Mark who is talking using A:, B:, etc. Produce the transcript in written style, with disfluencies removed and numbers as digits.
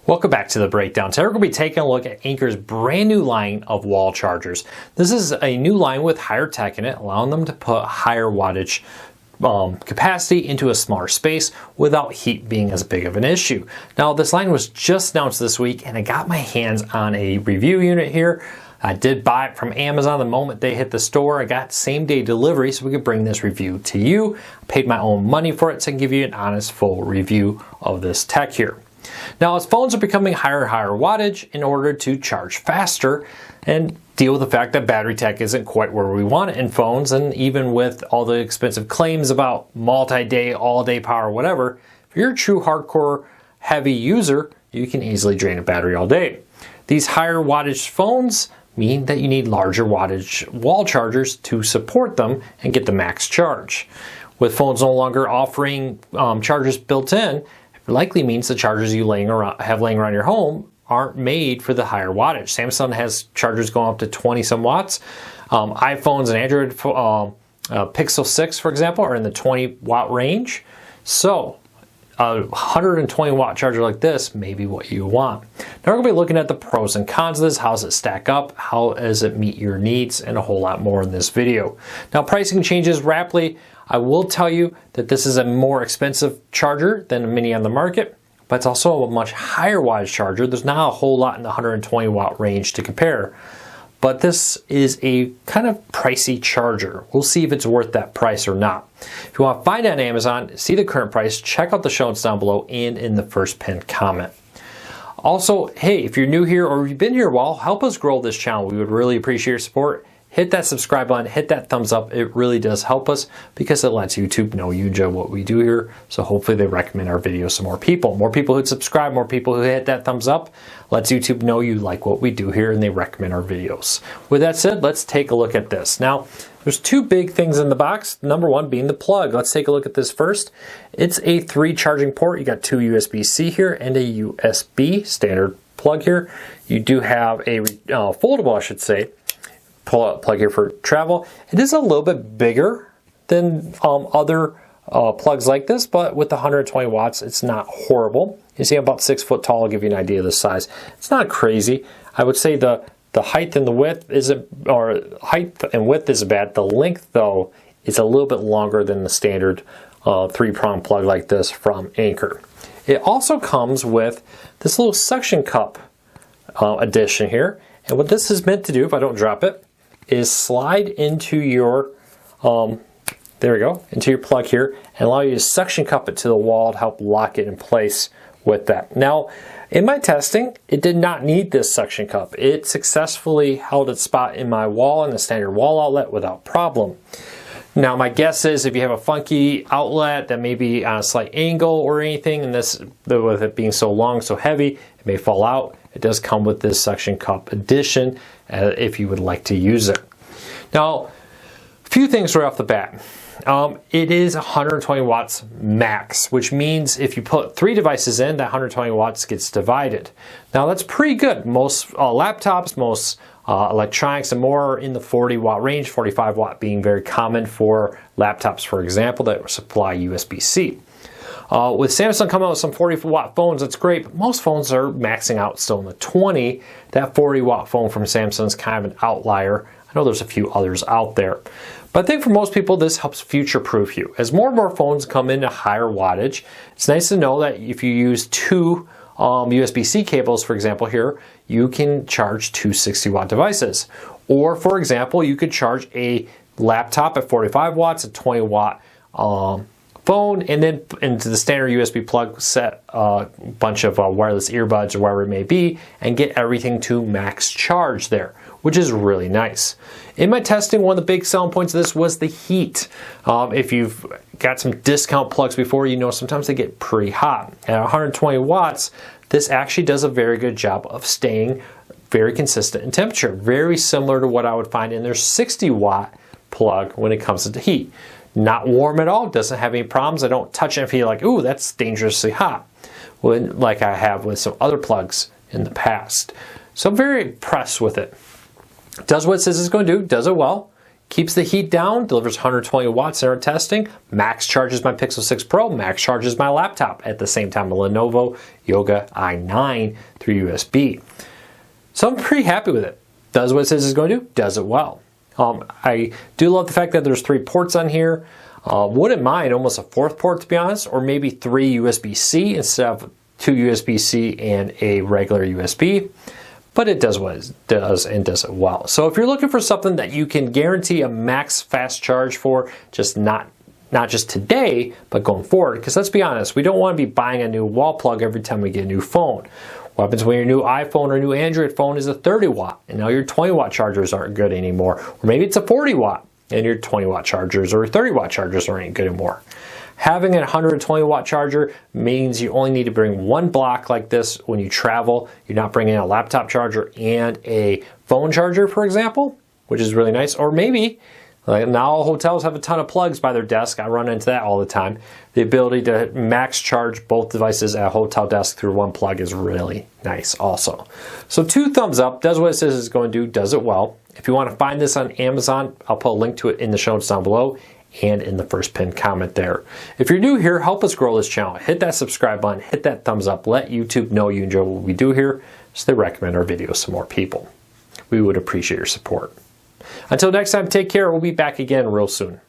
A: Welcome back to the breakdown. Today we're going to be taking a look at Anker's brand new line of wall chargers. This is a new line with higher tech in it, allowing them to put higher wattage capacity into a smaller space without heat being as big of an issue. Now this line was just announced this week and I got my hands on a review unit here. I did buy it from Amazon the moment they hit the store. I got same day delivery so we could bring this review to you. I paid my own money for it so I can give you an honest full review of this tech here. Now, as phones are becoming higher and higher wattage in order to charge faster and deal with the fact that battery tech isn't quite where we want it in phones, and even with all the expensive claims about multi-day, all-day power, whatever, if you're a true hardcore heavy user, you can easily drain a battery all day. These higher wattage phones mean that you need larger wattage wall chargers to support them and get the max charge. With phones no longer offering chargers built in, likely means the chargers you have laying around your home aren't made for the higher wattage. Samsung has chargers going up to 20 some watts. iPhones and Android Pixel 6, for example, are in the 20 watt range. So a 120 watt charger like this may be what you want. Now we're going to be looking at the pros and cons of this. How does it stack up? How does it meet your needs? And a whole lot more in this video. Now pricing changes rapidly. I will tell you that this is a more expensive charger than many on the market, but it's also a much higher wattage charger. There's not a whole lot in the 120 watt range to compare, but this is a kind of pricey charger. We'll see if it's worth that price or not. If you want to find it on Amazon, see the current price, check out the show notes down below and in the first pinned comment. Also, hey, if you're new here or you've been here a while, help us grow this channel. We would really appreciate your support. Hit that subscribe button, hit that thumbs up. It really does help us because it lets YouTube know you enjoy what we do here. So hopefully they recommend our videos to more people. More people who subscribe, more people who hit that thumbs up, lets YouTube know you like what we do here and they recommend our videos. With that said, let's take a look at this. Now, there's two big things in the box. Number one being the plug. Let's take a look at this first. It's a 3 charging port. You got 2 USB-C here and a USB standard plug here. You do have a foldable, I should say, plug here for travel. It is a little bit bigger than other plugs like this, but with the 120 watts, it's not horrible. You see I'm about 6 foot tall. I'll give you an idea of the size. It's not crazy. I would say the height and the width isn't, or height and width isn't bad. The length though is a little bit longer than the standard 3-prong plug like this from Anker. It also comes with this little suction cup addition here. And what this is meant to do, if I don't drop it, is slide into your, there we go, into your plug here and allow you to suction cup it to the wall to help lock it in place with that. Now, in my testing, it did not need this suction cup. It successfully held its spot in my wall in the standard wall outlet without problem. Now, my guess is if you have a funky outlet that may be on a slight angle or anything, and this, with it being so long, so heavy, it may fall out. It does come with this suction cup addition if you would like to use it. Now, a few things right off the bat. It is 120 watts max, which means if you put 3 devices in, that 120 watts gets divided. Now, that's pretty good. Most laptops, most electronics and more are in the 40 watt range, 45 watt being very common for laptops, for example, that supply USB-C. With Samsung coming out with some 40 watt phones, that's great, but most phones are maxing out still in the 20. That 40 watt phone from Samsung is kind of an outlier. I know there's a few others out there. But I think for most people, this helps future-proof you. As more and more phones come into higher wattage, it's nice to know that if you use 2 USB-C cables, for example here, you can charge 2 60 watt devices. Or for example, you could charge a laptop at 45 watts, a 20 watt phone, and then into the standard USB plug, set a bunch of wireless earbuds or whatever it may be, and get everything to max charge there, which is really nice. In my testing, one of the big selling points of this was the heat. If you've got some discount plugs before, you know sometimes they get pretty hot. At 120 watts, this actually does a very good job of staying very consistent in temperature, very similar to what I would find in their 60 watt plug when it comes to heat. Not warm at all, doesn't have any problems. I don't touch it and feel like, ooh, that's dangerously hot, like I have with some other plugs in the past. So I'm very impressed with it. Does what it says it's going to do, does it well. keeps the heat down, delivers 120 watts in our testing, max charges my Pixel 6 Pro, max charges my laptop at the same time, a Lenovo Yoga i9 through USB. So I'm pretty happy with it. Does what it says it's going to do, does it well. I do love the fact that there's 3 ports on here. Wouldn't mind almost a 4th port, to be honest, or maybe 3 USB-C instead of 2 USB-C and a regular USB. But it does what it does and does it well. So if you're looking for something that you can guarantee a max fast charge for, just not just today, but going forward, because let's be honest, we don't want to be buying a new wall plug every time we get a new phone. What happens when your new iPhone or new Android phone is a 30 watt and now your 20 watt chargers aren't good anymore? Or maybe it's a 40 watt and your 20 watt chargers or 30 watt chargers aren't good anymore. Having a 120 watt charger means you only need to bring 1 block like this when you travel. You're not bringing a laptop charger and a phone charger, for example, which is really nice. Or maybe, like now all hotels have a ton of plugs by their desk. I run into that all the time. The ability to max charge both devices at a hotel desk through 1 plug is really nice also. So 2 thumbs up, does what it says it's going to do, does it well. If you want to find this on Amazon, I'll put a link to it in the show notes down below and in the first pinned comment there. If you're new here, help us grow this channel. Hit that subscribe button, hit that thumbs up, let YouTube know you enjoy what we do here so they recommend our videos to more people. We would appreciate your support. Until next time, take care. We'll be back again real soon.